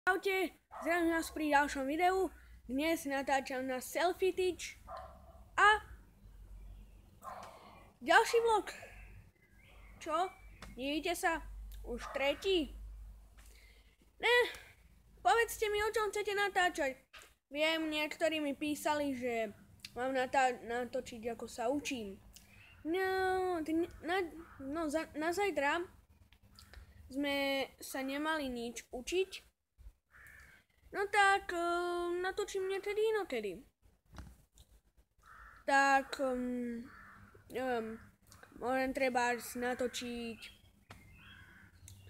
Čaute, zdravím vás pri ďalšom videu. Dnes natáčam na Selfie Teach a ďalší vlog. Čo? Divíte sa? Už tretí? Ne, povedzte mi, o čom chcete natáčať. Viem, niektorí mi písali, že mám natočiť, ako sa učím. Na zajtra sme sa nemali nič učiť. No tak, natočím niekedy inokedy. Tak, neviem, môžem treba natočiť...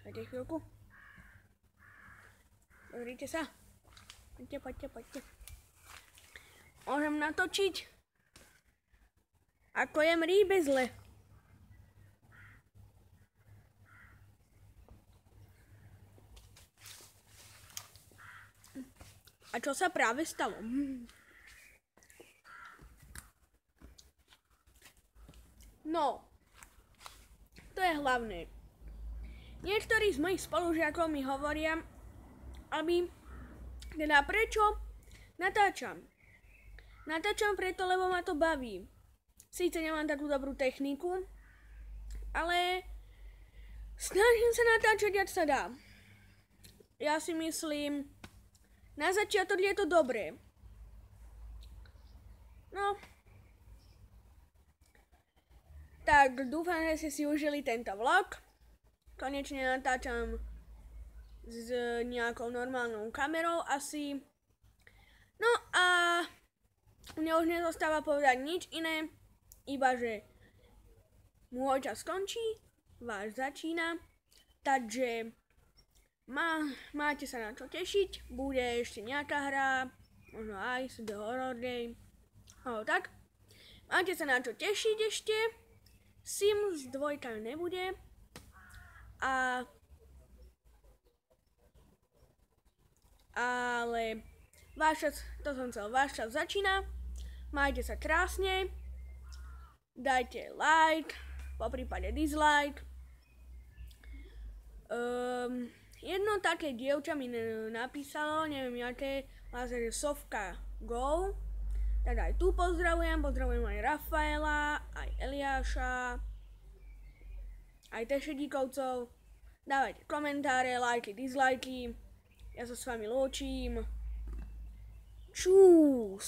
Dajte chvíľku. Pozrite sa. Poďte. Môžem natočiť, ako jem rýbe zle. A čo sa práve stalo? No, to je hlavné. Niektorí z mojich spolužiakov mi hovoria, teda prečo natáčam. Natáčam preto, lebo ma to baví. Síce nemám takú dobrú techniku, ale snažím sa natáčať, jak sa dá. Ja si myslím, na začiatok je to dobré. No. Tak dúfam, že ste si užili tento vlog. Konečne natáčam s nejakou normálnou kamerou asi. No a mne už nezostáva povedať nič iné, iba že môj čas skončí, váš začína, takže máte sa na čo tešiť, bude ešte nejaká hra, možno Ice, The Horror Game, alebo tak. Máte sa na čo tešiť ešte, Sims 2 nebude, ale váš čas, to som chcel, váš čas začína, majte sa krásne, dajte like, poprípade dislike. Jedno také dievča mi napísalo, neviem aké, vlastne že Sofka Go. Tak aj tu pozdravujem aj Rafaela, aj Eliáša, aj Tešedíkovcov. Dávajte komentáre, lajky, dislajky. Ja sa s vami lúčim. Čus.